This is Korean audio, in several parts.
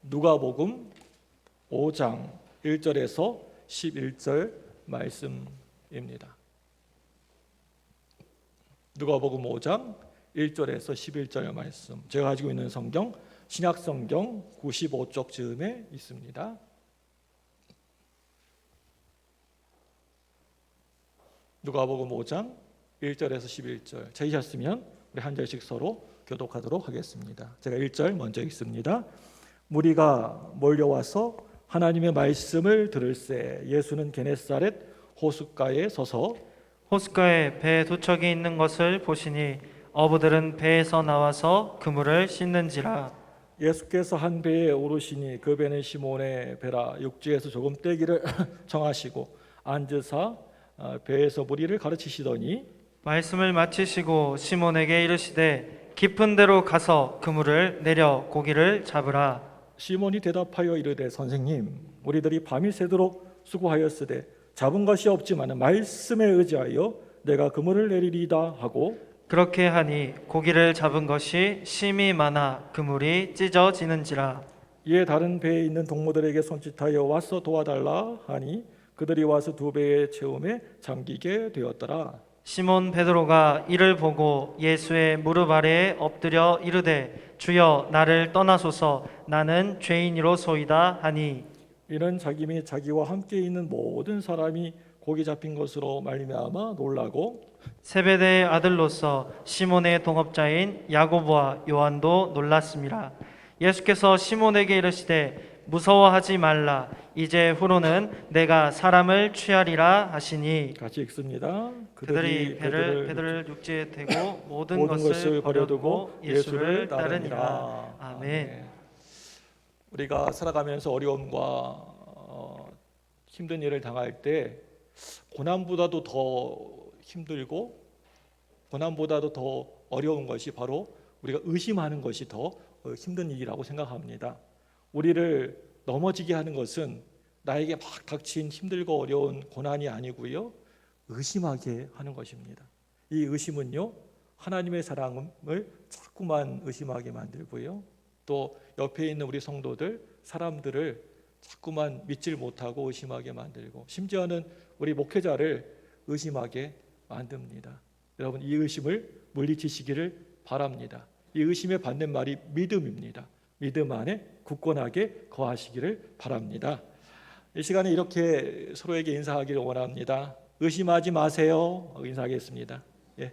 누가복음 5장 1절에서 11절 말씀입니다. 누가복음 5장 1절에서 11절 말씀, 제가 가지고 있는 성경 신약성경 95쪽 즈음에 있습니다. 누가복음 5장 1절에서 11절 찾으셨으면 우리 한 절씩 서로 교독하도록 하겠습니다. 제가 1절 먼저 읽습니다. 무리가 몰려와서 하나님의 말씀을 들을새 예수는 게네사렛 호숫가에 서서 호숫가에 배 두 척이 있는 것을 보시니 어부들은 배에서 나와서 그물을 씻는지라. 예수께서 한 배에 오르시니 그 배는 시몬의 배라. 육지에서 조금 떼기를 정하시고 앉으사 배에서 무리를 가르치시더니 말씀을 마치시고 시몬에게 이르시되 깊은 데로 가서 그물을 내려 고기를 잡으라. 시몬이 대답하여 이르되 선생님, 우리들이 밤이 새도록 수고하였으되 잡은 것이 없지만 말씀에 의지하여 내가 그물을 내리리이다 하고 그렇게 하니 고기를 잡은 것이 심이 많아 그물이 찢어지는지라. 이에 다른 배에 있는 동무들에게 손짓하여 와서 도와달라 하니 그들이 와서 두 배의 채움에 잠기게 되었더라. 시몬 베드로가 이를 보고 예수의 무릎 아래에 엎드려 이르되 주여 나를 떠나소서 나는 죄인이로소이다 하니 이는 자기 및 자기와 함께 있는 모든 사람이 고기 잡힌 것으로 말미암아 놀라고 세베대의 아들로서 시몬의 동업자인 야고보와 요한도 놀랐습니다. 예수께서 시몬에게 이르시되 무서워하지 말라. 이제 후로는 내가 사람을 취하리라 하시니 같이 읽습니다. 그들이 배를 육지에 대고 모든 것을 버려두고 예수를 따르니라. 아멘. 우리가 살아가면서 어려움과 힘든 일을 당할 때 고난보다도 더 힘들고 고난보다도 더 어려운 것이 바로 우리가 의심하는 것이 더 힘든 일이라고 생각합니다. 우리를 넘어지게 하는 것은 나에게 막 닥친 힘들고 어려운 고난이 아니고요, 의심하게 하는 것입니다. 이 의심은요, 하나님의 사랑을 자꾸만 의심하게 만들고요, 또 옆에 있는 우리 성도들, 사람들을 자꾸만 믿질 못하고 의심하게 만들고, 심지어는 우리 목회자를 의심하게 만듭니다. 여러분, 이 의심을 물리치시기를 바랍니다. 이 의심의 반대말이 믿음입니다. 믿음 안에 굳건하게 거하시기를 바랍니다. 이 시간에 이렇게 서로에게 인사하기를 원합니다. 의심하지 마세요. 인사하겠습니다. 예.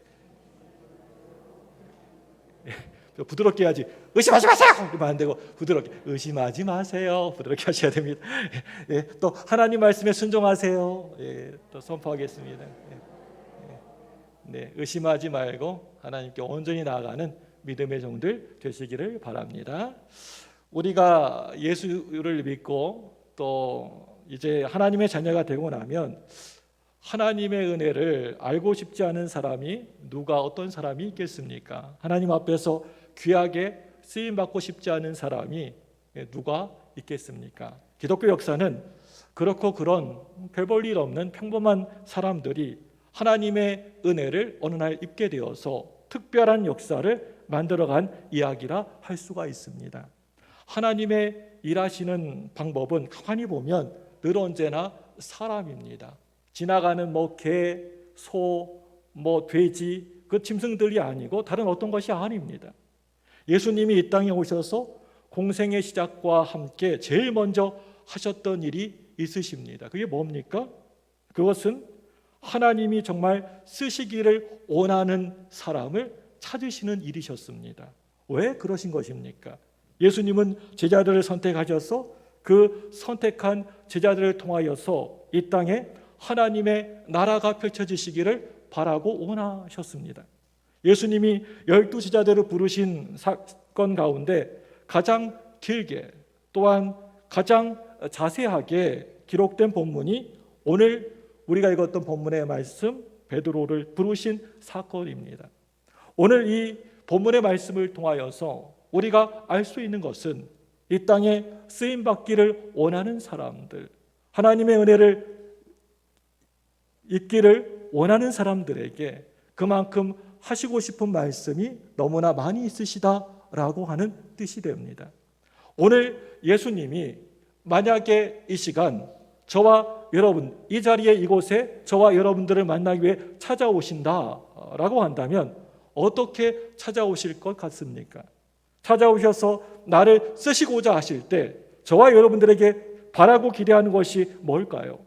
부드럽게 해야지. 의심하지 마세요. 이러면 안 되고 부드럽게 의심하지 마세요. 부드럽게 하셔야 됩니다. 예. 또 하나님 말씀에 순종하세요. 예. 또 선포하겠습니다. 예. 네, 의심하지 말고 하나님께 온전히 나아가는 믿음의 종들 되시기를 바랍니다. 우리가 예수를 믿고 또 이제 하나님의 자녀가 되고 나면 하나님의 은혜를 알고 싶지 않은 사람이 어떤 사람이 있겠습니까? 하나님 앞에서 귀하게 쓰임 받고 싶지 않은 사람이 누가 있겠습니까? 기독교 역사는 그렇고 그런 별 볼 일 없는 평범한 사람들이 하나님의 은혜를 어느 날 입게 되어서 특별한 역사를 만들어간 이야기라 할 수가 있습니다. 하나님의 일하시는 방법은 가만히 보면 늘 언제나 사람입니다. 지나가는 개, 소, 돼지, 그 짐승들이 아니고 다른 어떤 것이 아닙니다. 예수님이 이 땅에 오셔서 공생의 시작과 함께 제일 먼저 하셨던 일이 있으십니다. 그게 뭡니까? 그것은 하나님이 정말 쓰시기를 원하는 사람을 찾으시는 일이셨습니다. 왜 그러신 것입니까? 예수님은 제자들을 선택하셔서 그 선택한 제자들을 통하여서 이 땅에 하나님의 나라가 펼쳐지시기를 바라고 원하셨습니다. 예수님이 12제자들을 부르신 사건 가운데 가장 길게 또한 가장 자세하게 기록된 본문이 오늘 우리가 읽었던 본문의 말씀, 베드로를 부르신 사건입니다. 오늘 이 본문의 말씀을 통하여서 우리가 알 수 있는 것은 이 땅에 쓰임받기를 원하는 사람들, 하나님의 은혜를 있기를 원하는 사람들에게 그만큼 하시고 싶은 말씀이 너무나 많이 있으시다라고 하는 뜻이 됩니다. 오늘 예수님이 만약에 이 시간 저와 여러분 이 자리에 이곳에 저와 여러분들을 만나기 위해 찾아오신다라고 한다면 어떻게 찾아오실 것 같습니까? 찾아오셔서 나를 쓰시고자 하실 때 저와 여러분들에게 바라고 기대하는 것이 뭘까요?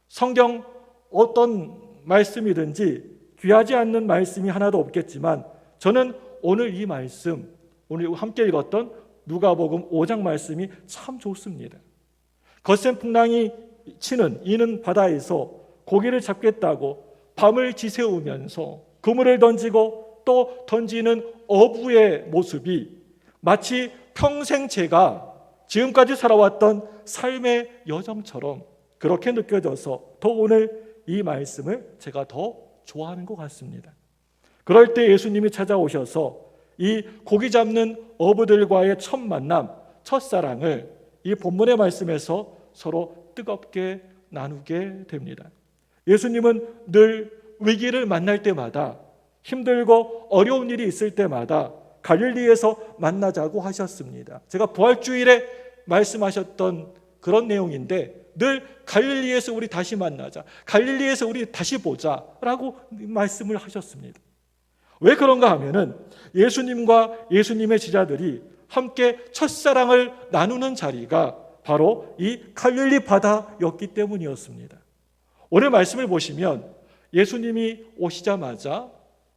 성경 어떤 말씀이든지 귀하지 않는 말씀이 하나도 없겠지만 저는 오늘 이 말씀, 오늘 함께 읽었던 누가복음 5장 말씀이 참 좋습니다. 거센 풍랑이 치는 이는 바다에서 고기를 잡겠다고 밤을 지새우면서 그물을 던지고 또 던지는 어부의 모습이 마치 평생 제가 지금까지 살아왔던 삶의 여정처럼 그렇게 느껴져서 더 오늘 이 말씀을 제가 더 좋아하는 것 같습니다. 그럴 때 예수님이 찾아오셔서 이 고기 잡는 어부들과의 첫 만남, 첫사랑을 이 본문의 말씀에서 서로 뜨겁게 나누게 됩니다. 예수님은 늘 위기를 만날 때마다 힘들고 어려운 일이 있을 때마다 갈릴리에서 만나자고 하셨습니다. 제가 부활주일에 말씀하셨던 그런 내용인데 늘 갈릴리에서 우리 다시 만나자, 갈릴리에서 우리 다시 보자라고 말씀을 하셨습니다. 왜 그런가 하면은 예수님과 예수님의 제자들이 함께 첫사랑을 나누는 자리가 바로 이 갈릴리 바다였기 때문이었습니다. 오늘 말씀을 보시면 예수님이 오시자마자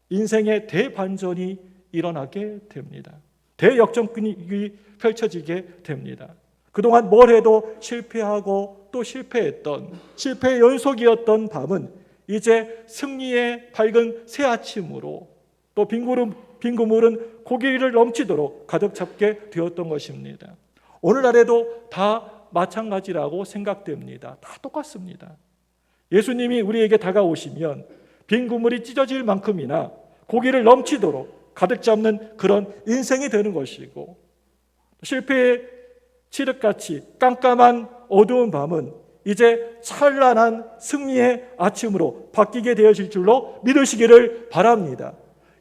인생의 대반전이 일어나게 됩니다. 대역전극이 펼쳐지게 됩니다. 그동안 뭘 해도 실패하고 또 실패했던 실패의 연속이었던 밤은 이제 승리의 밝은 새 아침으로 또 빈 그물은 고기를 넘치도록 가득 잡게 되었던 것입니다. 오늘날에도 다 마찬가지라고 생각됩니다. 다 똑같습니다. 예수님이 우리에게 다가오시면 빈 그물이 찢어질 만큼이나 고기를 넘치도록 가득 잡는 그런 인생이 되는 것이고 실패의 칠흑같이 깜깜한 어두운 밤은 이제 찬란한 승리의 아침으로 바뀌게 되어질 줄로 믿으시기를 바랍니다.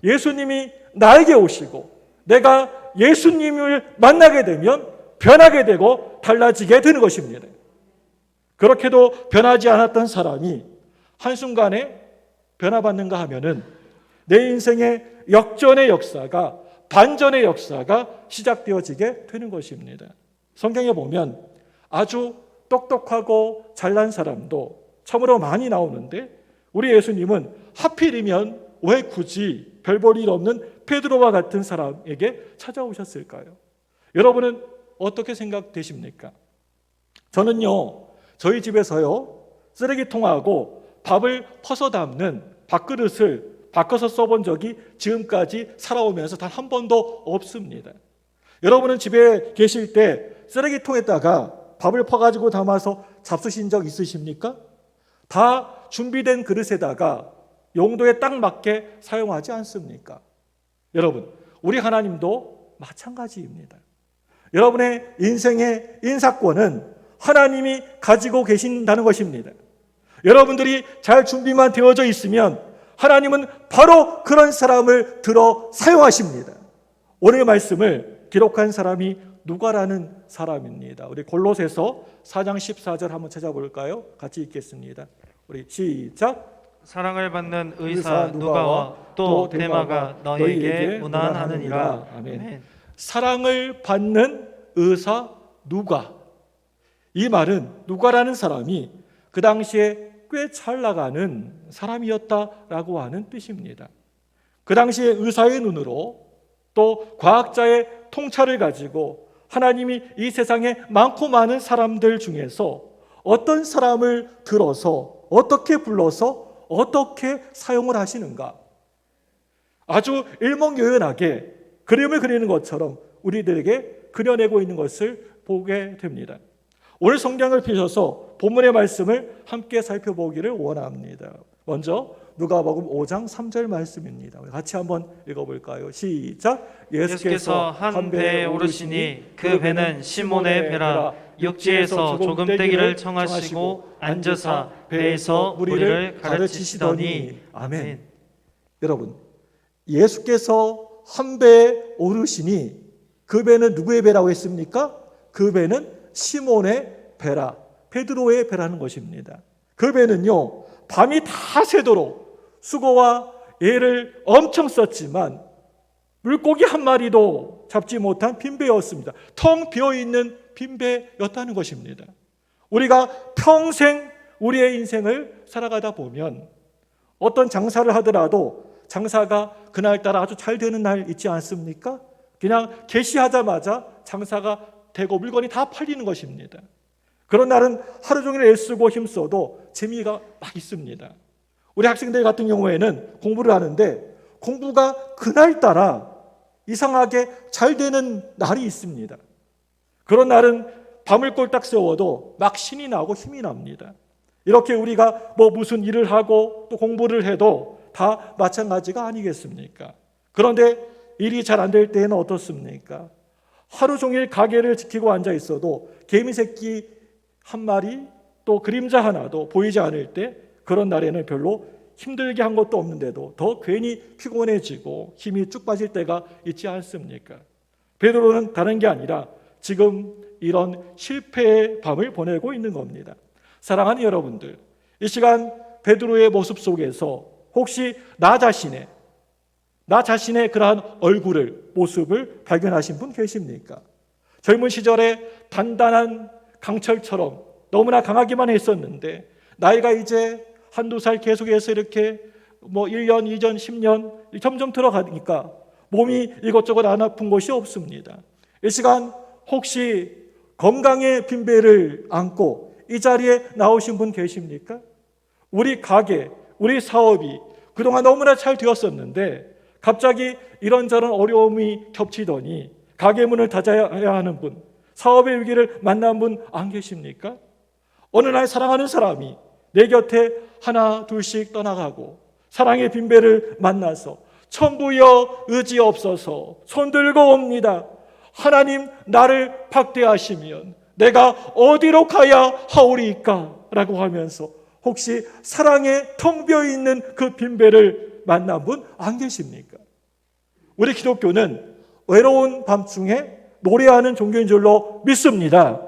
예수님이 나에게 오시고 내가 예수님을 만나게 되면 변하게 되고 달라지게 되는 것입니다. 그렇게도 변하지 않았던 사람이 한순간에 변화받는가 하면은 내 인생의 역전의 역사가 반전의 역사가 시작되어지게 되는 것입니다. 성경에 보면 아주 똑똑하고 잘난 사람도 참으로 많이 나오는데 우리 예수님은 하필이면 왜 굳이 별 볼 일 없는 베드로와 같은 사람에게 찾아오셨을까요? 여러분은 어떻게 생각되십니까? 저는요, 저희 집에서요, 쓰레기통하고 밥을 퍼서 담는 밥그릇을 바꿔서 써본 적이 지금까지 살아오면서 단 한 번도 없습니다. 여러분은 집에 계실 때 쓰레기통에다가 밥을 퍼가지고 담아서 잡수신 적 있으십니까? 다 준비된 그릇에다가 용도에 딱 맞게 사용하지 않습니까? 여러분, 우리 하나님도 마찬가지입니다. 여러분의 인생의 인사권은 하나님이 가지고 계신다는 것입니다. 여러분들이 잘 준비만 되어져 있으면 하나님은 바로 그런 사람을 들어 사용하십니다. 오늘 말씀을 기록한 사람이 누가라는 사람입니다. 우리 골로새서 4장 14절 한번 찾아볼까요? 같이 읽겠습니다. 우리 시작. 사랑을 받는 의사 누가와 또 데마가 너희에게 문안하느니라. 아멘. 사랑을 받는 의사 누가. 이 말은 누가라는 사람이 그 당시에 꽤 잘 나가는 사람이었다라고 하는 뜻입니다. 그 당시에 의사의 눈으로 또 과학자의 통찰을 가지고 하나님이 이 세상에 많고 많은 사람들 중에서 어떤 사람을 들어서 어떻게 불러서 어떻게 사용을 하시는가, 아주 일목요연하게 그림을 그리는 것처럼 우리들에게 그려내고 있는 것을 보게 됩니다. 오늘 성경을 펴셔서 본문의 말씀을 함께 살펴보기를 원합니다. 먼저 누가복음 5장 3절 말씀입니다. 같이 한번 읽어볼까요? 시작. 예수께서 한 배에 오르시니 그 배는 시몬의 배라. 육지에서 조금 떼기를 청하시고 앉으사 배에서 무리를 가르치시더니. 아멘. 여러분, 예수께서 한 배에 오르시니 그 배는 누구의 배라고 했습니까? 그 배는 시몬의 배라, 베드로의 배라는 것입니다. 그 배는요, 밤이 다 새도록 수고와 애를 엄청 썼지만 물고기 한 마리도 잡지 못한 빈배였습니다. 텅 비어있는 빈배였다는 것입니다. 우리가 평생 우리의 인생을 살아가다 보면 어떤 장사를 하더라도 장사가 그날따라 아주 잘 되는 날 있지 않습니까? 그냥 개시하자마자 장사가 되고 물건이 다 팔리는 것입니다. 그런 날은 하루 종일 애쓰고 힘써도 재미가 막 있습니다. 우리 학생들 같은 경우에는 공부를 하는데 공부가 그날따라 이상하게 잘 되는 날이 있습니다. 그런 날은 밤을 꼴딱 세워도 막 신이 나고 힘이 납니다. 이렇게 우리가 무슨 일을 하고 또 공부를 해도 다 마찬가지가 아니겠습니까? 그런데 일이 잘 안 될 때에는 어떻습니까? 하루 종일 가게를 지키고 앉아 있어도 개미 새끼 한 마리 또 그림자 하나도 보이지 않을 때 그런 날에는 별로 힘들게 한 것도 없는데도 더 괜히 피곤해지고 힘이 쭉 빠질 때가 있지 않습니까? 베드로는 다른 게 아니라 지금 이런 실패의 밤을 보내고 있는 겁니다. 사랑하는 여러분들, 이 시간 베드로의 모습 속에서 혹시 나 자신의 그러한 얼굴을, 모습을 발견하신 분 계십니까? 젊은 시절에 단단한 강철처럼 너무나 강하기만 했었는데 나이가 이제 한두 살 계속해서 이렇게 1년, 2년, 10년 점점 들어가니까 몸이 이것저것 안 아픈 것이 없습니다. 이 시간 혹시 건강의 빈배를 안고 이 자리에 나오신 분 계십니까? 우리 가게, 우리 사업이 그동안 너무나 잘 되었었는데 갑자기 이런저런 어려움이 겹치더니 가게 문을 닫아야 하는 분, 사업의 위기를 만난 분 안 계십니까? 어느 날 사랑하는 사람이 내 곁에 하나 둘씩 떠나가고 사랑의 빈배를 만나서 천부여 의지 없어서 손들고 옵니다. 하나님 나를 박대하시면 내가 어디로 가야 하오리까? 라고 하면서 혹시 사랑에 텅 비어있는 그 빈배를 만난 분 안 계십니까? 우리 기독교는 외로운 밤중에 노래하는 종교인 줄로 믿습니다.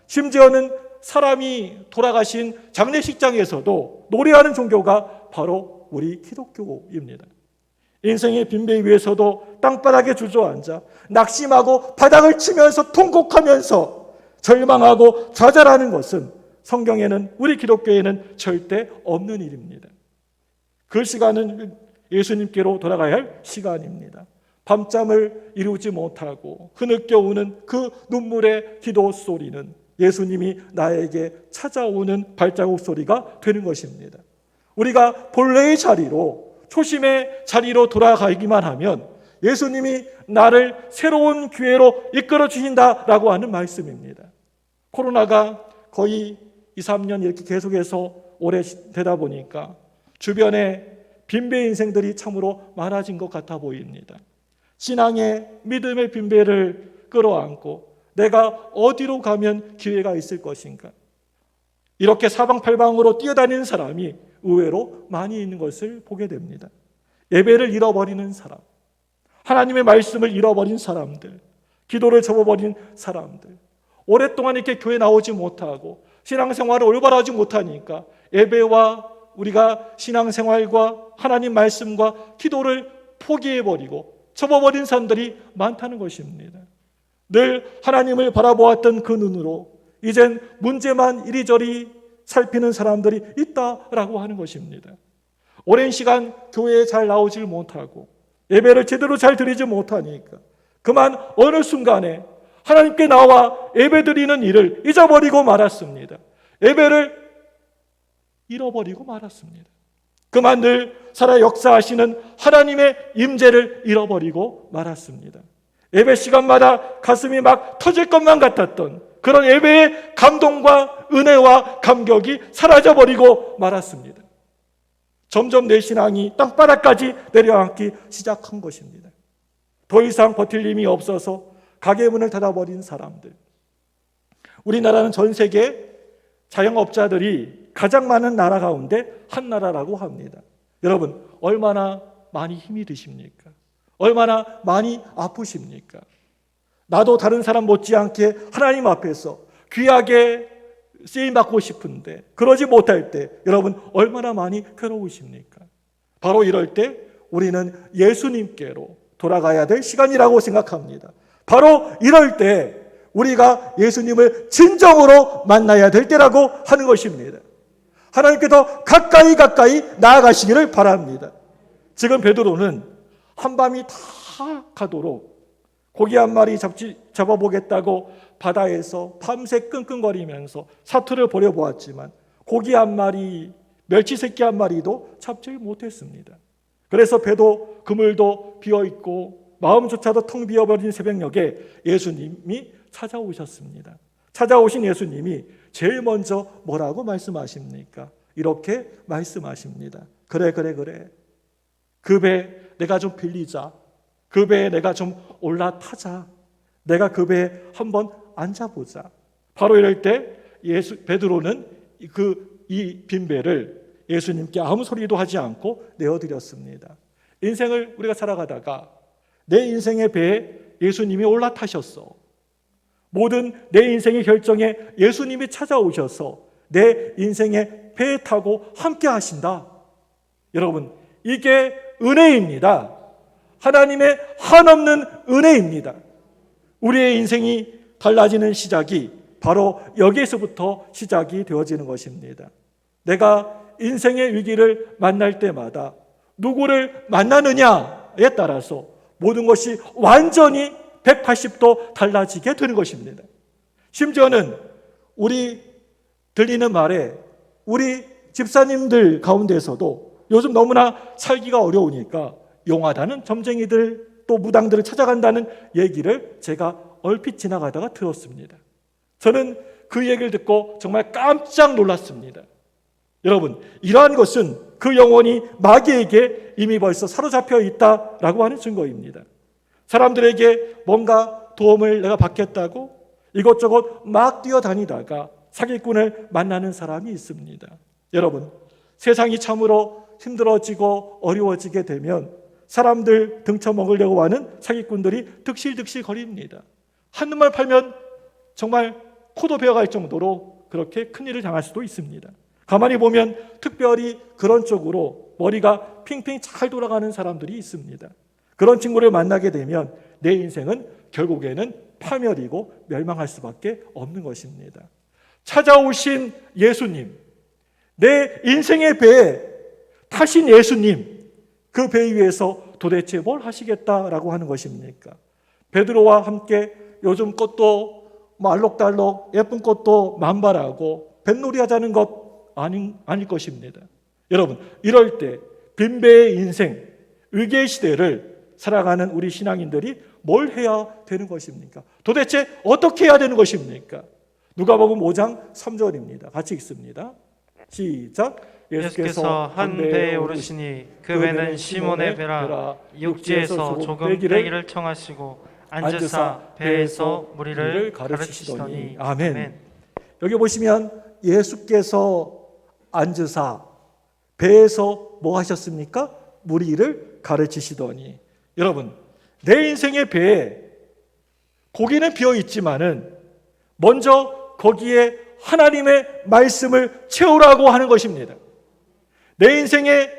심지어는 사람이 돌아가신 장례식장에서도 노래하는 종교가 바로 우리 기독교입니다. 인생의 빈배 위에서도 땅바닥에 주저앉아 낙심하고 바닥을 치면서 통곡하면서 절망하고 좌절하는 것은 성경에는, 우리 기독교에는 절대 없는 일입니다. 그 시간은 예수님께로 돌아가야 할 시간입니다. 밤잠을 이루지 못하고 흐느껴 우는 그 눈물의 기도 소리는 예수님이 나에게 찾아오는 발자국 소리가 되는 것입니다. 우리가 본래의 자리로, 초심의 자리로 돌아가기만 하면 예수님이 나를 새로운 기회로 이끌어 주신다라고 하는 말씀입니다. 코로나가 거의 2, 3년 이렇게 계속해서 오래 되다 보니까 주변에 빈배 인생들이 참으로 많아진 것 같아 보입니다. 신앙의 믿음의 빈배를 끌어안고 내가 어디로 가면 기회가 있을 것인가? 이렇게 사방팔방으로 뛰어다니는 사람이 의외로 많이 있는 것을 보게 됩니다. 예배를 잃어버리는 사람, 하나님의 말씀을 잃어버린 사람들, 기도를 접어버린 사람들, 오랫동안 이렇게 교회 나오지 못하고 신앙생활을 올바로 하지 못하니까 예배와 우리가 신앙생활과 하나님 말씀과 기도를 포기해버리고 접어버린 사람들이 많다는 것입니다. 늘 하나님을 바라보았던 그 눈으로 이젠 문제만 이리저리 살피는 사람들이 있다라고 하는 것입니다. 오랜 시간 교회에 잘 나오질 못하고 예배를 제대로 잘 드리지 못하니까 그만 어느 순간에 하나님께 나와 예배드리는 일을 잊어버리고 말았습니다. 예배를 잃어버리고 말았습니다. 그만 늘 살아 역사하시는 하나님의 임재를 잃어버리고 말았습니다. 예배 시간마다 가슴이 막 터질 것만 같았던 그런 예배의 감동과 은혜와 감격이 사라져버리고 말았습니다. 점점 내 신앙이 땅바닥까지 내려앉기 시작한 것입니다. 더 이상 버틸 힘이 없어서 가게 문을 닫아버린 사람들. 우리나라는 전 세계 자영업자들이 가장 많은 나라 가운데 한 나라라고 합니다. 여러분, 얼마나 많이 힘이 드십니까? 얼마나 많이 아프십니까? 나도 다른 사람 못지않게 하나님 앞에서 귀하게 쓰임받고 싶은데 그러지 못할 때 여러분 얼마나 많이 괴로우십니까? 바로 이럴 때 우리는 예수님께로 돌아가야 될 시간이라고 생각합니다. 바로 이럴 때 우리가 예수님을 진정으로 만나야 될 때라고 하는 것입니다. 하나님께 더 가까이 나아가시기를 바랍니다. 지금 베드로는 한밤이 다 가도록 고기 한 마리 잡아보겠다고 바다에서 밤새 끙끙거리면서 사투를 벌여보았지만 고기 한 마리, 멸치 새끼 한 마리도 잡지 못했습니다. 그래서 배도 그물도 비어있고 마음조차도 텅 비어버린 새벽녘에 예수님이 찾아오셨습니다. 찾아오신 예수님이 제일 먼저 뭐라고 말씀하십니까? 이렇게 말씀하십니다. 그래. 그 배 내가 좀 빌리자. 그 배에 내가 좀 올라타자. 내가 그 배에 한번 앉아보자. 바로 이럴 때 베드로는 이 빈배를 예수님께 아무 소리도 하지 않고 내어드렸습니다. 인생을 우리가 살아가다가 내 인생의 배에 예수님이 올라타셨어. 모든 내 인생의 결정에 예수님이 찾아오셔서 내 인생의 배에 타고 함께 하신다. 여러분, 이게 은혜입니다. 하나님의 한없는 은혜입니다. 우리의 인생이 달라지는 시작이 바로 여기에서부터 시작이 되어지는 것입니다. 내가 인생의 위기를 만날 때마다 누구를 만나느냐에 따라서 모든 것이 완전히 180도 달라지게 되는 것입니다. 심지어는 우리 들리는 말에 우리 집사님들 가운데서도 요즘 너무나 살기가 어려우니까 용하다는 점쟁이들 또 무당들을 찾아간다는 얘기를 제가 얼핏 지나가다가 들었습니다. 저는 그 얘기를 듣고 정말 깜짝 놀랐습니다. 여러분, 이러한 것은 그 영혼이 마귀에게 이미 벌써 사로잡혀 있다라고 하는 증거입니다. 사람들에게 뭔가 도움을 내가 받겠다고 이것저것 막 뛰어다니다가 사기꾼을 만나는 사람이 있습니다. 여러분, 세상이 참으로 힘들어지고 어려워지게 되면 사람들 등쳐먹으려고 하는 사기꾼들이 득실득실 거립니다. 한눈만 팔면 정말 코도 베어갈 정도로 그렇게 큰일을 당할 수도 있습니다. 가만히 보면 특별히 그런 쪽으로 머리가 핑핑 잘 돌아가는 사람들이 있습니다. 그런 친구를 만나게 되면 내 인생은 결국에는 파멸이고 멸망할 수밖에 없는 것입니다. 찾아오신 예수님, 내 인생의 배에 타신 예수님, 그 배 위에서 도대체 뭘 하시겠다라고 하는 것입니까? 베드로와 함께 요즘 꽃도 알록달록 예쁜 꽃도 만발하고 뱃놀이 하자는 것 아닐 것입니다. 여러분, 이럴 때 빈배의 인생, 위기의 시대를 살아가는 우리 신앙인들이 뭘 해야 되는 것입니까? 도대체 어떻게 해야 되는 것입니까? 누가복음 5장 3절입니다. 같이 읽습니다. 시작. 예수께서 한 배에 오르시니 그 배는 시몬의 배라 육지에서 조금 떼기를 청하시고 앉으사 배에서 무리를 가르치시더니. 아멘. 여기 보시면 예수께서 앉으사 배에서 뭐 하셨습니까? 무리를 가르치시더니. 여러분, 내 인생의 배에 고기는 비어 있지만은 먼저 거기에 하나님의 말씀을 채우라고 하는 것입니다. 내 인생의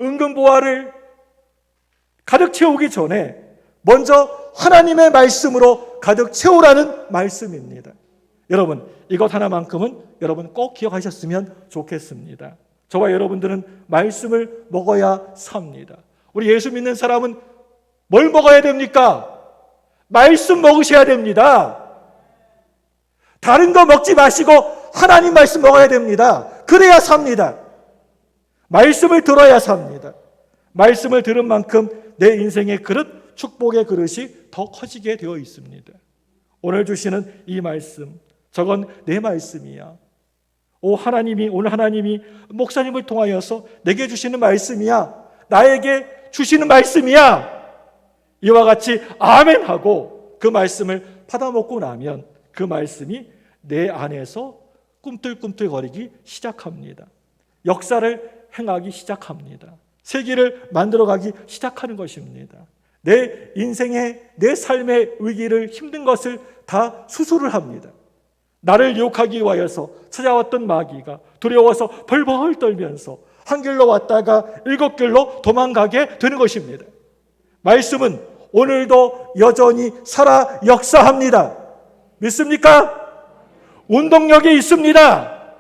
은근보화를 가득 채우기 전에 먼저 하나님의 말씀으로 가득 채우라는 말씀입니다. 여러분, 이것 하나만큼은 여러분 꼭 기억하셨으면 좋겠습니다. 저와 여러분들은 말씀을 먹어야 삽니다. 우리 예수 믿는 사람은 뭘 먹어야 됩니까? 말씀 먹으셔야 됩니다. 다른 거 먹지 마시고 하나님 말씀 먹어야 됩니다. 그래야 삽니다. 말씀을 들어야 삽니다. 말씀을 들은 만큼 내 인생의 그릇, 축복의 그릇이 더 커지게 되어 있습니다. 오늘 주시는 이 말씀, 저건 내 말씀이야. 오늘 하나님이 목사님을 통하여서 내게 주시는 말씀이야. 나에게 주시는 말씀이야. 이와 같이 아멘하고 그 말씀을 받아먹고 나면 그 말씀이 내 안에서 꿈틀꿈틀거리기 시작합니다. 역사를 행하기 시작합니다. 세계를 만들어가기 시작하는 것입니다. 내 인생의 내 삶의 위기를 힘든 것을 다 수술을 합니다. 나를 유혹하기 위하여서 찾아왔던 마귀가 두려워서 벌벌 떨면서 한 길로 왔다가 7길로 도망가게 되는 것입니다. 말씀은 오늘도 여전히 살아 역사합니다. 믿습니까? 운동력이 있습니다.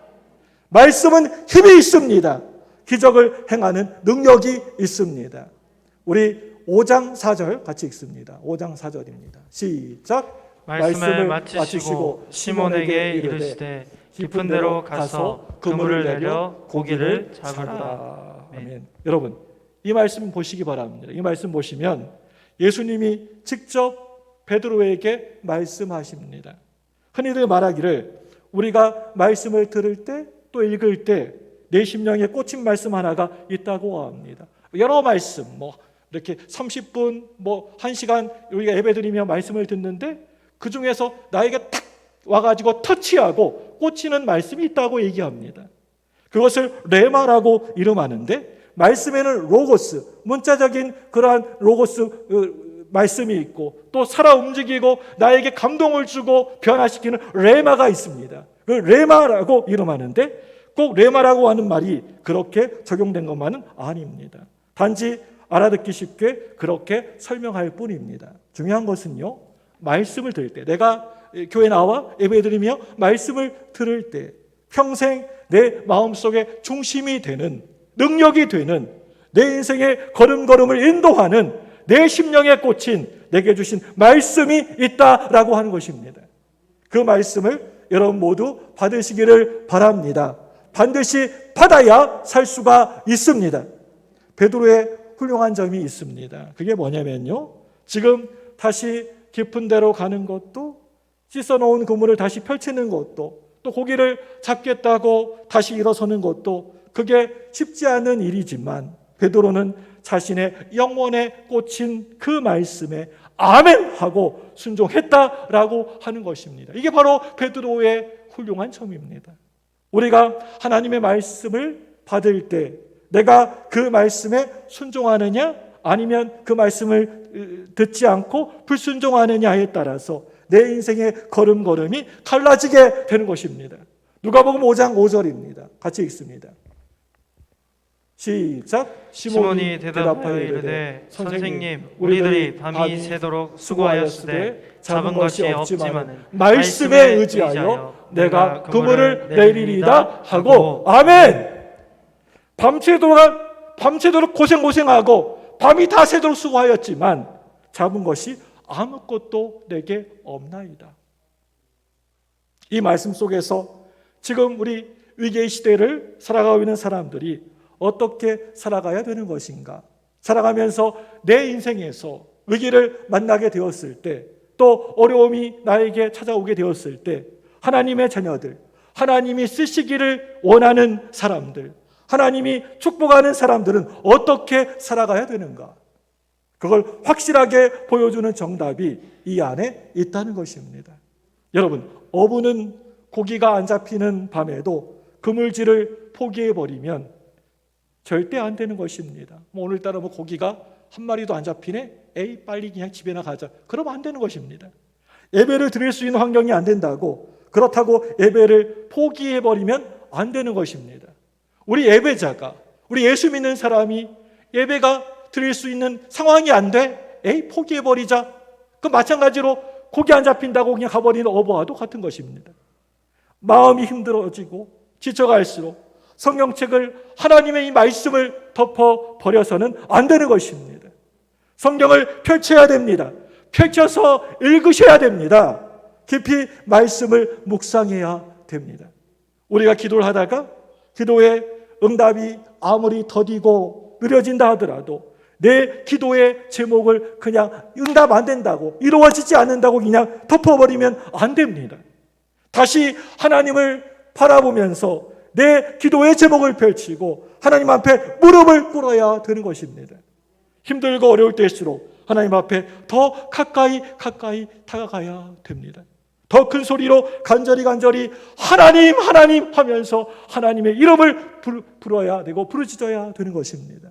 말씀은 힘이 있습니다. 기적을 행하는 능력이 있습니다. 우리 5장 4절 같이 읽습니다. 5장 4절입니다. 시작. 말씀을 마치시고 시몬에게 이르시되 깊은 데로 가서 그물을 내려 고기를 잡으라. 아멘. 여러분, 이 말씀 보시기 바랍니다. 이 말씀 보시면 예수님이 직접 베드로에게 말씀하십니다. 흔히들 말하기를 우리가 말씀을 들을 때 또 읽을 때 내 심령에 꽂힌 말씀 하나가 있다고 합니다. 여러 말씀, 이렇게 30분, 1시간 우리가 예배드리며 말씀을 듣는데 그 중에서 나에게 탁 와가지고 터치하고 꽂히는 말씀이 있다고 얘기합니다. 그것을 레마라고 이름하는데 말씀에는 로고스, 문자적인 그러한 로고스 말씀이 있고 또 살아 움직이고 나에게 감동을 주고 변화시키는 레마가 있습니다. 그 레마라고 이름하는데 꼭 레마라고 하는 말이 그렇게 적용된 것만은 아닙니다. 단지 알아듣기 쉽게 그렇게 설명할 뿐입니다. 중요한 것은요, 말씀을 들을 때, 내가 교회 나와 예배드리며 말씀을 들을 때 평생 내 마음속에 중심이 되는, 능력이 되는, 내 인생의 걸음걸음을 인도하는 내 심령에 꽂힌 내게 주신 말씀이 있다라고 하는 것입니다. 그 말씀을 여러분 모두 받으시기를 바랍니다. 반드시 받아야 살 수가 있습니다. 베드로의 훌륭한 점이 있습니다. 그게 뭐냐면요, 지금 다시 깊은 데로 가는 것도, 씻어놓은 그물을 다시 펼치는 것도, 또 고기를 잡겠다고 다시 일어서는 것도 그게 쉽지 않은 일이지만 베드로는 자신의 영혼에 꽂힌 그 말씀에 아멘 하고 순종했다라고 하는 것입니다. 이게 바로 베드로의 훌륭한 점입니다. 우리가 하나님의 말씀을 받을 때 내가 그 말씀에 순종하느냐 아니면 그 말씀을 듣지 않고 불순종하느냐에 따라서 내 인생의 걸음걸음이 달라지게 되는 것입니다. 누가복음 5장 5절입니다. 같이 읽습니다. 시작. 시몬이 대답하여 이르되 선생님 우리들이 밤이 새도록 수고하였으되 잡은 것이 없지만 말씀에 의지하여 내가 그물을 내리리다 하고 아멘. 밤새도록 고생하고 밤이 다 새도록 수고하였지만 잡은 것이 아무것도 내게 없나이다. 이 말씀 속에서 지금 우리 위기의 시대를 살아가고 있는 사람들이 어떻게 살아가야 되는 것인가? 살아가면서 내 인생에서 위기를 만나게 되었을 때, 또 어려움이 나에게 찾아오게 되었을 때 하나님의 자녀들, 하나님이 쓰시기를 원하는 사람들, 하나님이 축복하는 사람들은 어떻게 살아가야 되는가? 그걸 확실하게 보여주는 정답이 이 안에 있다는 것입니다. 여러분, 어부는 고기가 안 잡히는 밤에도 그물질을 포기해버리면 절대 안 되는 것입니다. 오늘따라 고기가 한 마리도 안 잡히네? 에이, 빨리 그냥 집에나 가자. 그러면 안 되는 것입니다. 예배를 드릴 수 있는 환경이 안 된다고, 그렇다고 예배를 포기해버리면 안 되는 것입니다. 우리 예배자가, 우리 예수 믿는 사람이 예배가 드릴 수 있는 상황이 안 돼? 에이, 포기해버리자. 그 마찬가지로 고기 안 잡힌다고 그냥 가버리는 어부와도 같은 것입니다. 마음이 힘들어지고 지쳐갈수록 성경책을, 하나님의 이 말씀을 덮어버려서는 안 되는 것입니다. 성경을 펼쳐야 됩니다. 펼쳐서 읽으셔야 됩니다. 깊이 말씀을 묵상해야 됩니다. 우리가 기도를 하다가 기도의 응답이 아무리 더디고 느려진다 하더라도 내 기도의 제목을 그냥 응답 안 된다고, 이루어지지 않는다고 그냥 덮어버리면 안 됩니다. 다시 하나님을 바라보면서 내 기도의 제목을 펼치고 하나님 앞에 무릎을 꿇어야 되는 것입니다. 힘들고 어려울 때일수록 하나님 앞에 더 가까이 다가가야 됩니다. 더 큰 소리로 간절히 하나님 하면서 하나님의 이름을 불러야 되고 부르짖어야 되는 것입니다.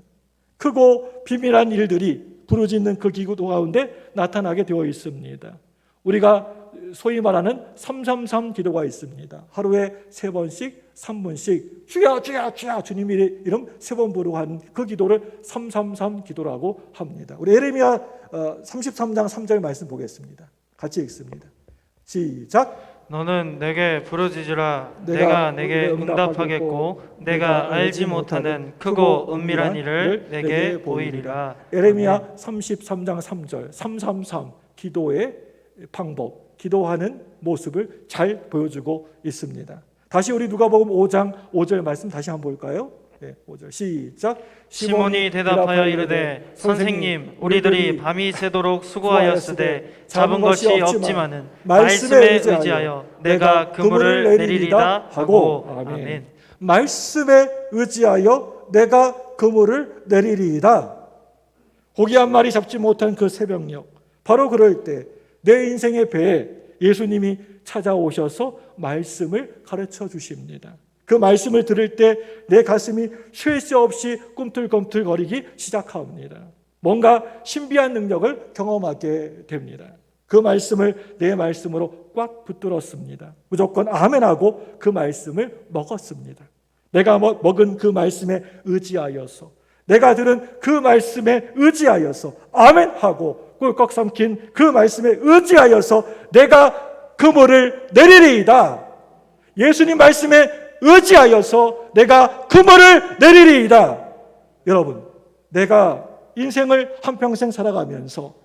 크고 비밀한 일들이 부르짖는 그 기도 가운데 나타나게 되어 있습니다. 우리가 소위 말하는 333 기도가 있습니다. 하루에 3번씩 3분씩 주여 주여 주여 주님의 이름 3번 부르고 하는 그 기도를 333 기도라고 합니다. 우리 예레미야 33장 3절 말씀 보겠습니다. 같이 읽습니다. 시작. 너는 내게 부르짖으라. 내가 내게 응답하겠고 내가 알지 못하는 크고 은밀한 일을 내게 보이리라. 예레미야 33장 3절 333 기도의 방법, 기도하는 모습을 잘 보여주고 있습니다. 다시 우리 누가복음 5장 5절 말씀 다시 한번 볼까요? 5절 시작. 시몬이 대답하여 이르되 선생님 우리들이 밤이 새도록 수고하였으되 잡은 것이 없지만은 말씀에 의지하여 내가 그물을 내리리다 하고. 아멘. 말씀에 의지하여 내가 그물을 내리리이다. 고기 한 마리 잡지 못한 그 새벽녘, 바로 그럴 때 내 인생의 배에 예수님이 찾아오셔서 말씀을 가르쳐 주십니다. 그 말씀을 들을 때 내 가슴이 쉴 새 없이 꿈틀꿈틀거리기 시작합니다. 뭔가 신비한 능력을 경험하게 됩니다. 그 말씀을 내 말씀으로 꽉 붙들었습니다. 무조건 아멘하고 그 말씀을 먹었습니다. 내가 먹은 그 말씀에 의지하여서, 내가 들은 그 말씀에 의지하여서 아멘하고 꿀꺽 삼킨 그 말씀에 의지하여서 내가 그물을 내리리이다. 예수님 말씀에 의지하여서 내가 그물을 내리리이다. 여러분, 내가 인생을 한평생 살아가면서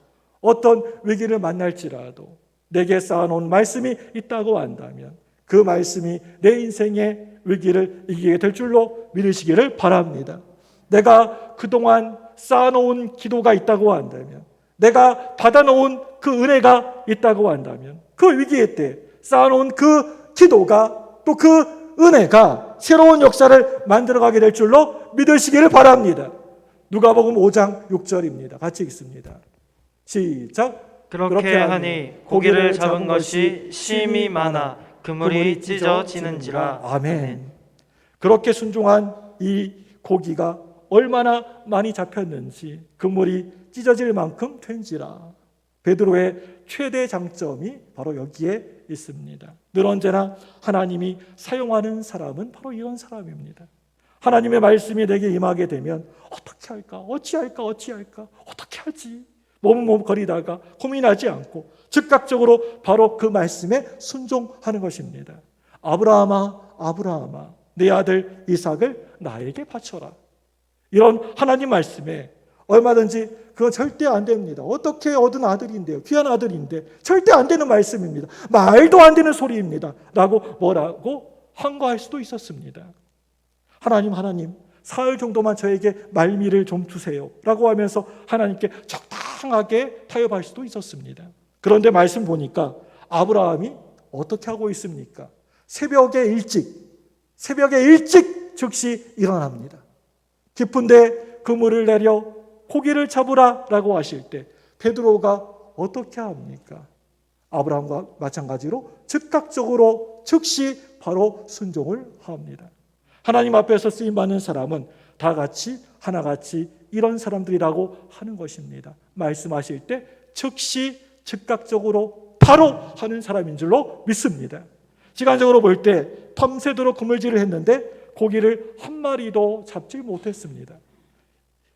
어떤 위기를 만날지라도 내게 쌓아놓은 말씀이 있다고 한다면 그 말씀이 내 인생의 위기를 이기게 될 줄로 믿으시기를 바랍니다. 내가 그동안 쌓아놓은 기도가 있다고 한다면, 내가 받아놓은 그 은혜가 있다고 한다면 그 위기의 때 쌓아놓은 그 기도가 또 그 은혜가 새로운 역사를 만들어가게 될 줄로 믿으시기를 바랍니다. 누가복음 5장 6절입니다. 같이 읽습니다. 시작. 그렇게 하니 고기를 잡은 것이 심히 많아 그물이 찢어지는지라. 아멘. 그렇게 순종한 이 고기가 얼마나 많이 잡혔는지 그물이 찢어질 만큼 된지라. 베드로의 최대 장점이 바로 여기에 있습니다. 늘 언제나 하나님이 사용하는 사람은 바로 이런 사람입니다. 하나님의 말씀이 내게 임하게 되면 어떻게 할까? 어찌할까? 어떻게 하지? 머뭇머뭇거리다가 고민하지 않고 즉각적으로 바로 그 말씀에 순종하는 것입니다. 아브라함아, 내 아들 이삭을 나에게 바쳐라. 이런 하나님 말씀에 얼마든지 그건 절대 안 됩니다. 어떻게 얻은 아들인데요? 귀한 아들인데 절대 안 되는 말씀입니다. 말도 안 되는 소리입니다. 라고 뭐라고 항거할 수도 있었습니다. 하나님, 사흘 정도만 저에게 말미를 좀 주세요. 라고 하면서 하나님께 적당하게 타협할 수도 있었습니다. 그런데 말씀 보니까 아브라함이 어떻게 하고 있습니까? 새벽에 일찍 즉시 일어납니다. 깊은데 그물을 내려 고기를 잡으라 라고 하실 때 베드로가 어떻게 합니까? 아브라함과 마찬가지로 즉각적으로 즉시 바로 순종을 합니다. 하나님 앞에서 쓰임받는 사람은 다 같이 하나같이 이런 사람들이라고 하는 것입니다. 말씀하실 때 즉시 즉각적으로 바로 하는 사람인 줄로 믿습니다. 시간적으로 볼 때 밤새도록 그물질을 했는데 고기를 한 마리도 잡지 못했습니다.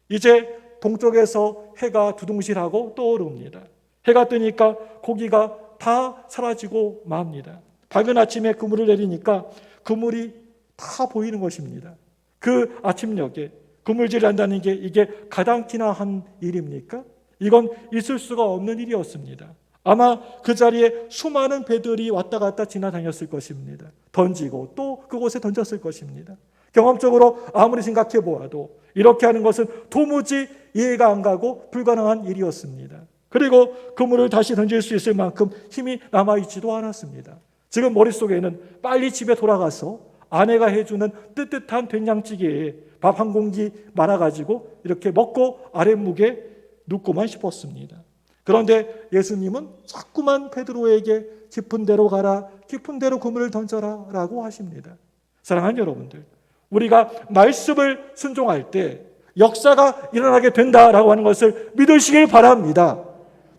이제 동쪽에서 해가 두둥실하고 떠오릅니다. 해가 뜨니까 고기가 다 사라지고 맙니다. 밝은 아침에 그물을 내리니까 그물이 다 보이는 것입니다. 그 아침녘에 그물질을 한다는 게 이게 가당키나 한 일입니까? 이건 있을 수가 없는 일이었습니다. 아마 그 자리에 수많은 배들이 왔다 갔다 지나다녔을 것입니다. 던지고 또 그곳에 던졌을 것입니다. 경험적으로 아무리 생각해 보아도 이렇게 하는 것은 도무지 이해가 안 가고 불가능한 일이었습니다. 그리고 그물을 다시 던질 수 있을 만큼 힘이 남아있지도 않았습니다. 지금 머릿속에는 빨리 집에 돌아가서 아내가 해주는 뜨뜻한 된장찌개에 밥 한 공기 말아가지고 이렇게 먹고 아랫목에 눕고만 싶었습니다. 그런데 예수님은 자꾸만 베드로에게 깊은 데로 가라, 깊은 데로 그물을 던져라 라고 하십니다. 사랑하는 여러분들, 우리가 말씀을 순종할 때 역사가 일어나게 된다라고 하는 것을 믿으시길 바랍니다.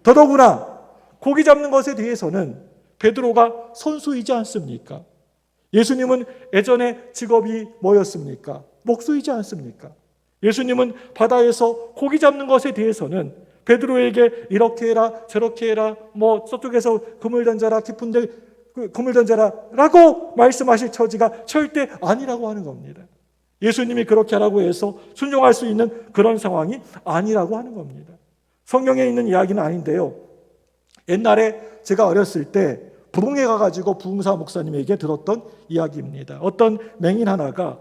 더더구나 고기 잡는 것에 대해서는 베드로가 선수이지 않습니까? 예수님은 예전에 직업이 뭐였습니까? 목수이지 않습니까? 예수님은 바다에서 고기 잡는 것에 대해서는 베드로에게 이렇게 해라 저렇게 해라 뭐 저쪽에서 그물 던져라 깊은데 그물 던져라 라고 말씀하실 처지가 절대 아니라고 하는 겁니다. 예수님이 그렇게 하라고 해서 순종할 수 있는 그런 상황이 아니라고 하는 겁니다. 성경에 있는 이야기는 아닌데요. 옛날에 제가 어렸을 때 부흥회 가가지고 부흥사 목사님에게 들었던 이야기입니다. 어떤 맹인 하나가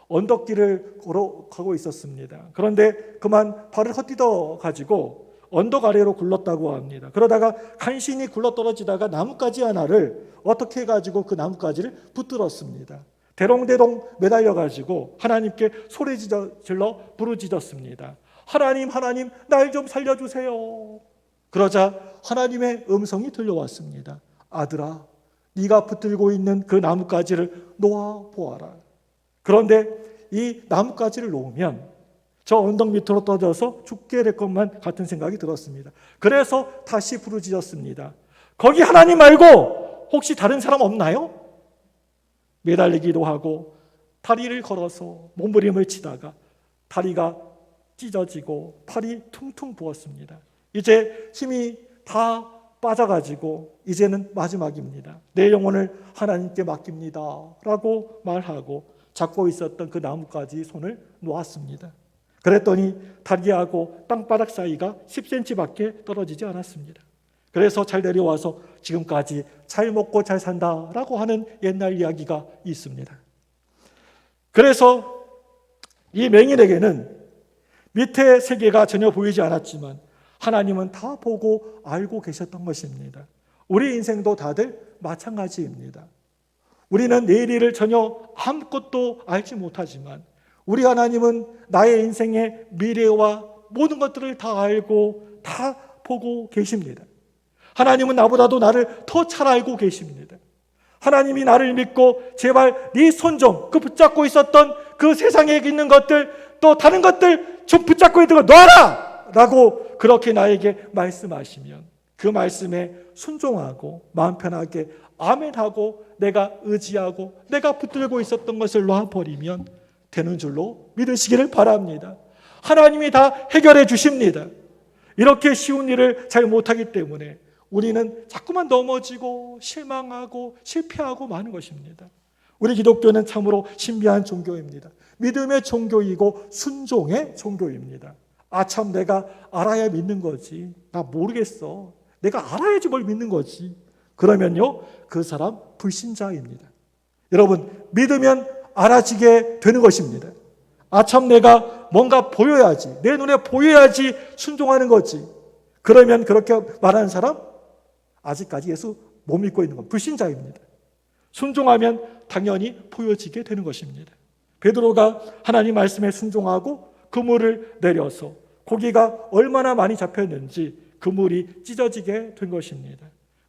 언덕길을 걸어가고 있었습니다. 그런데 그만 발을 헛디뎌 가지고 언덕 아래로 굴렀다고 합니다. 그러다가 간신히 굴러떨어지다가 나뭇가지 하나를 어떻게 해가지고 그 나뭇가지를 붙들었습니다. 대롱대롱 매달려 가지고 하나님께 소리 질러 부르짖었습니다. 하나님, 하나님, 날 좀 살려주세요. 그러자 하나님의 음성이 들려왔습니다. 아들아, 네가 붙들고 있는 그 나뭇가지를 놓아 보아라. 그런데 이 나뭇가지를 놓으면 저 언덕 밑으로 떨어져서 죽게 될 것만 같은 생각이 들었습니다. 그래서 다시 부르짖었습니다. 거기 하나님 말고 혹시 다른 사람 없나요? 매달리기도 하고 다리를 걸어서 몸부림을 치다가 다리가 찢어지고 팔이 퉁퉁 부었습니다. 이제 힘이 다 빠져가지고 이제는 마지막입니다. 내 영혼을 하나님께 맡깁니다 라고 말하고 잡고 있었던 그 나뭇가지 손을 놓았습니다. 그랬더니 다리하고 땅바닥 사이가 10cm밖에 떨어지지 않았습니다. 그래서 잘 내려와서 지금까지 잘 먹고 잘 산다라고 하는 옛날 이야기가 있습니다. 그래서 이 맹인에게는 밑에 세계가 전혀 보이지 않았지만 하나님은 다 보고 알고 계셨던 것입니다. 우리 인생도 다들 마찬가지입니다. 우리는 내일 일을 전혀 아무것도 알지 못하지만 우리 하나님은 나의 인생의 미래와 모든 것들을 다 알고 다 보고 계십니다. 하나님은 나보다도 나를 더 잘 알고 계십니다. 하나님이 나를 믿고 제발 네 손 좀 그 붙잡고 있었던 그 세상에 있는 것들 또 다른 것들 좀 붙잡고 있는 거 놔라! 라고 그렇게 나에게 말씀하시면 그 말씀에 순종하고 마음 편하게 아멘하고 내가 의지하고 내가 붙들고 있었던 것을 놔버리면 되는 줄로 믿으시기를 바랍니다. 하나님이 다 해결해 주십니다. 이렇게 쉬운 일을 잘 못하기 때문에 우리는 자꾸만 넘어지고 실망하고 실패하고 마는 것입니다. 우리 기독교는 참으로 신비한 종교입니다. 믿음의 종교이고 순종의 종교입니다. 아, 참 내가 알아야 믿는 거지. 나 모르겠어. 내가 알아야지 뭘 믿는 거지. 그러면요, 그 사람 불신자입니다. 여러분, 믿으면 알아지게 되는 것입니다. 아, 참 내가 뭔가 보여야지. 내 눈에 보여야지 순종하는 거지. 그러면 그렇게 말하는 사람 아직까지 예수 못 믿고 있는 건 불신자입니다. 순종하면 당연히 보여지게 되는 것입니다. 베드로가 하나님 말씀에 순종하고 그물을 내려서 고기가 얼마나 많이 잡혔는지 그물이 찢어지게 된 것입니다.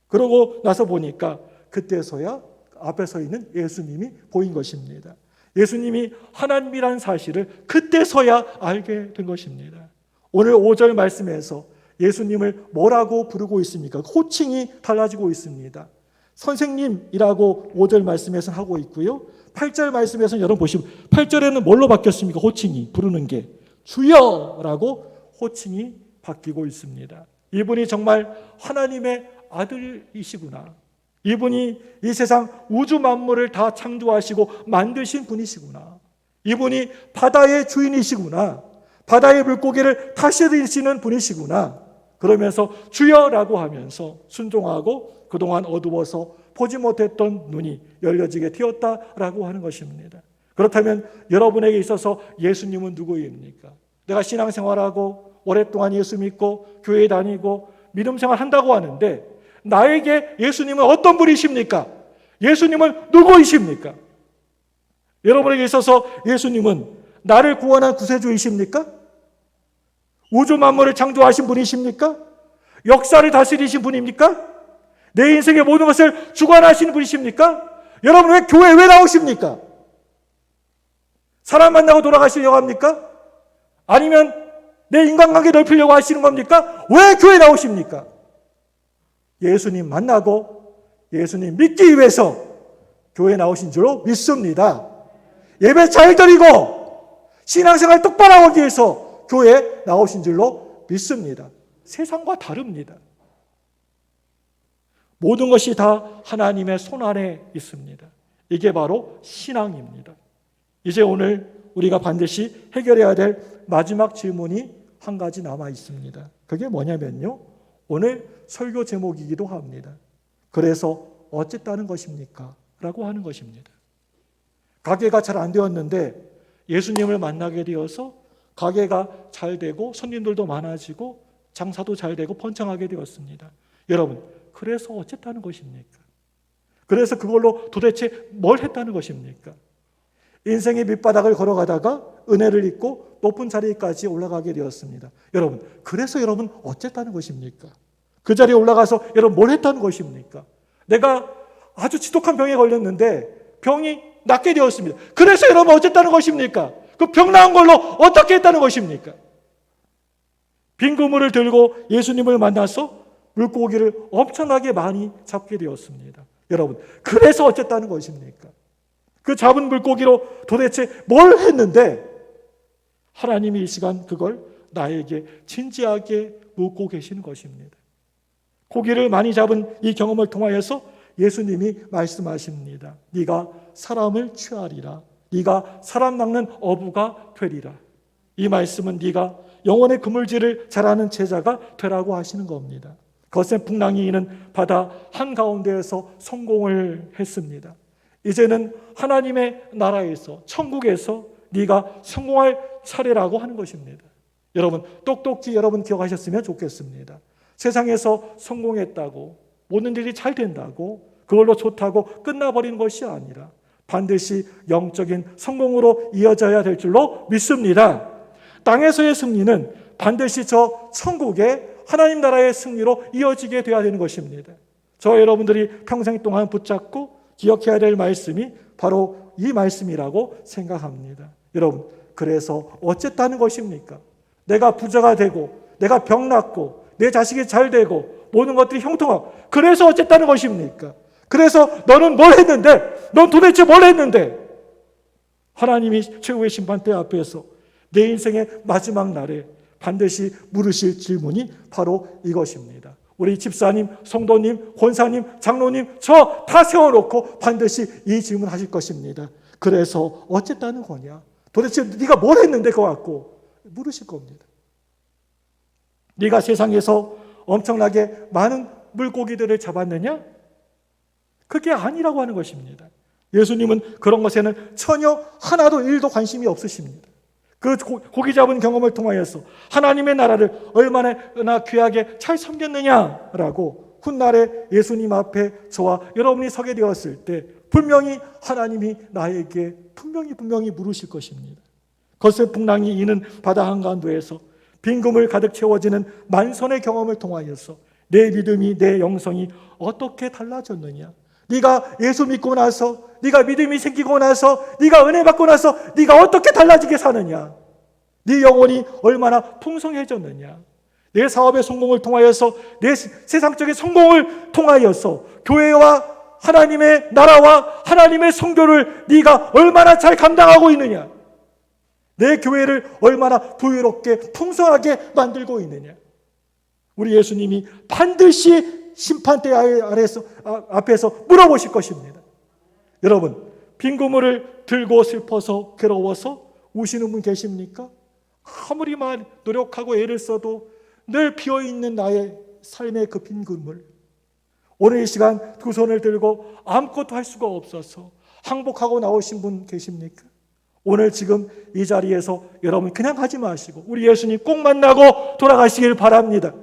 그러고 나서 보니까 그때서야 앞에 서 있는 예수님이 보인 것입니다. 예수님이 하나님이라는 사실을 그때서야 알게 된 것입니다. 오늘 5절 말씀에서 예수님을 뭐라고 부르고 있습니까? 호칭이 달라지고 있습니다. 선생님이라고 5절 말씀에서는 하고 있고요. 8절 말씀에서는 여러분 보시면 8절에는 뭘로 바뀌었습니까? 호칭이 부르는 게 주여라고 호칭이 바뀌고 있습니다. 이분이 정말 하나님의 아들이시구나. 이분이 이 세상 우주 만물을 다 창조하시고 만드신 분이시구나. 이분이 바다의 주인이시구나. 바다의 물고기를 다스리시는 분이시구나. 그러면서 주여라고 하면서 순종하고 그동안 어두워서 보지 못했던 눈이 열려지게 되었다라고 하는 것입니다. 그렇다면 여러분에게 있어서 예수님은 누구입니까? 내가 신앙생활하고 오랫동안 예수 믿고 교회 다니고 믿음 생활 한다고 하는데 나에게 예수님은 어떤 분이십니까? 예수님은 누구이십니까? 여러분에게 있어서 예수님은 나를 구원한 구세주이십니까? 우주 만물을 창조하신 분이십니까? 역사를 다스리신 분입니까? 내 인생의 모든 것을 주관하시는 분이십니까? 여러분 왜 교회에 왜 나오십니까? 사람 만나고 돌아가시려고 합니까? 아니면 내 인간관계 넓히려고 하시는 겁니까? 왜 교회 나오십니까? 예수님 만나고 예수님 믿기 위해서 교회 나오신 줄로 믿습니다. 예배 잘 드리고 신앙생활 똑바로 하기 위해서 교회 나오신 줄로 믿습니다. 세상과 다릅니다. 모든 것이 다 하나님의 손 안에 있습니다. 이게 바로 신앙입니다. 이제 오늘 우리가 반드시 해결해야 될 마지막 질문이 한 가지 남아 있습니다. 그게 뭐냐면요, 오늘 설교 제목이기도 합니다. 그래서 어쨌다는 것입니까? 라고 하는 것입니다. 가게가 잘 안 되었는데 예수님을 만나게 되어서 가게가 잘 되고 손님들도 많아지고 장사도 잘 되고 번창하게 되었습니다. 여러분, 그래서 어쨌다는 것입니까? 그래서 그걸로 도대체 뭘 했다는 것입니까? 인생의 밑바닥을 걸어가다가 은혜를 입고 높은 자리까지 올라가게 되었습니다. 여러분, 그래서 여러분 어쨌다는 것입니까? 그 자리에 올라가서 여러분 뭘 했다는 것입니까? 내가 아주 지독한 병에 걸렸는데 병이 낫게 되었습니다. 그래서 여러분 어쨌다는 것입니까? 그 병 나은 걸로 어떻게 했다는 것입니까? 빈 그물을 들고 예수님을 만나서 물고기를 엄청나게 많이 잡게 되었습니다. 여러분, 그래서 어쨌다는 것입니까? 그 잡은 물고기로 도대체 뭘 했는데 하나님이 이 시간 그걸 나에게 진지하게 묻고 계시는 것입니다. 고기를 많이 잡은 이 경험을 통하여서 예수님이 말씀하십니다. 네가 사람을 취하리라. 네가 사람 낚는 어부가 되리라. 이 말씀은 네가 영혼의 그물질을 잘하는 제자가 되라고 하시는 겁니다. 거센 풍랑이 이는 바다 한가운데에서 성공을 했습니다. 이제는 하나님의 나라에서 천국에서 네가 성공할 차례라고 하는 것입니다. 여러분, 똑똑히 여러분 기억하셨으면 좋겠습니다. 세상에서 성공했다고 모든 일이 잘 된다고 그걸로 좋다고 끝나버리는 것이 아니라 반드시 영적인 성공으로 이어져야 될 줄로 믿습니다. 땅에서의 승리는 반드시 저 천국의 하나님 나라의 승리로 이어지게 되어야 되는 것입니다. 저 여러분들이 평생 동안 붙잡고 기억해야 될 말씀이 바로 이 말씀이라고 생각합니다. 여러분, 그래서 어쨌다는 것입니까? 내가 부자가 되고 내가 병 낫고 내 자식이 잘 되고 모든 것들이 형통하고 그래서 어쨌다는 것입니까? 그래서 너는 뭘 했는데? 넌 도대체 뭘 했는데? 하나님이 최후의 심판대 앞에서 내 인생의 마지막 날에 반드시 물으실 질문이 바로 이것입니다. 우리 집사님, 성도님, 권사님, 장로님 저 다 세워놓고 반드시 이 질문 하실 것입니다. 그래서 어쨌다는 거냐? 도대체 네가 뭘 했는데 그거 갖고 물으실 겁니다. 네가 세상에서 엄청나게 많은 물고기들을 잡았느냐? 그게 아니라고 하는 것입니다. 예수님은 그런 것에는 전혀 하나도 일도 관심이 없으십니다. 그 고기 잡은 경험을 통하여서 하나님의 나라를 얼마나 귀하게 잘 섬겼느냐라고 훗날에 예수님 앞에 저와 여러분이 서게 되었을 때 분명히 하나님이 나에게 분명히 물으실 것입니다. 거센 풍랑이 이는 바다 한가운데에서 빈 그물 가득 채워지는 만선의 경험을 통하여서 내 믿음이, 내 영성이 어떻게 달라졌느냐? 네가 예수 믿고 나서, 네가 믿음이 생기고 나서, 네가 은혜 받고 나서 네가 어떻게 달라지게 사느냐? 네 영혼이 얼마나 풍성해졌느냐? 내 사업의 성공을 통하여서, 내 세상적인 성공을 통하여서 교회와 하나님의 나라와 하나님의 선교를 네가 얼마나 잘 감당하고 있느냐? 내 교회를 얼마나 부유롭게 풍성하게 만들고 있느냐? 우리 예수님이 반드시 심판대 앞에서 물어보실 것입니다. 여러분, 빈 그물을 들고 슬퍼서 괴로워서 우시는 분 계십니까? 아무리 노력하고 애를 써도 늘 비어있는 나의 삶의 그 빈 그물, 오늘 이 시간 두 손을 들고 아무것도 할 수가 없어서 항복하고 나오신 분 계십니까? 오늘 지금 이 자리에서 여러분 그냥 가지 마시고 우리 예수님 꼭 만나고 돌아가시길 바랍니다.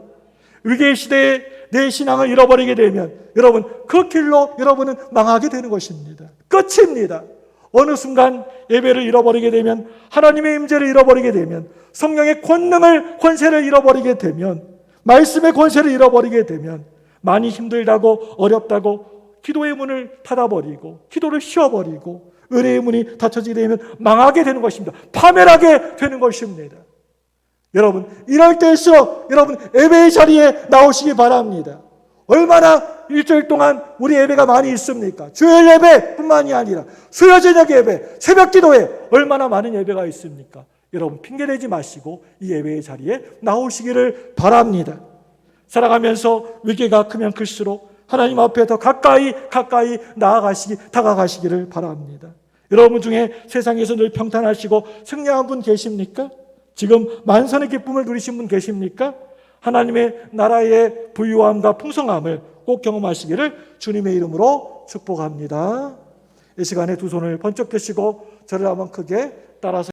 위기의 시대에 내 신앙을 잃어버리게 되면 여러분 그 길로 여러분은 망하게 되는 것입니다. 끝입니다. 어느 순간 예배를 잃어버리게 되면, 하나님의 임재를 잃어버리게 되면, 성령의 권세를 잃어버리게 되면, 말씀의 권세를 잃어버리게 되면 많이 힘들다고 어렵다고 기도의 문을 닫아버리고 기도를 쉬어버리고 은혜의 문이 닫혀지게 되면 망하게 되는 것입니다. 파멸하게 되는 것입니다. 여러분, 이럴 때일수록 여러분 예배의 자리에 나오시기 바랍니다. 얼마나 일주일 동안 우리 예배가 많이 있습니까? 주일 예배뿐만이 아니라 수요 저녁 예배, 새벽 기도회 얼마나 많은 예배가 있습니까? 여러분 핑계대지 마시고 이 예배의 자리에 나오시기를 바랍니다. 살아가면서 위기가 크면 클수록 하나님 앞에 더 가까이 다가가시기를 바랍니다. 여러분 중에 세상에서 늘 평탄하시고 승리한 분 계십니까? 지금 만선의 기쁨을 누리신 분 계십니까? 하나님의 나라의 부유함과 풍성함을 꼭 경험하시기를 주님의 이름으로 축복합니다. 이 시간에 두 손을 번쩍 드시고 저를 한번 크게 따라서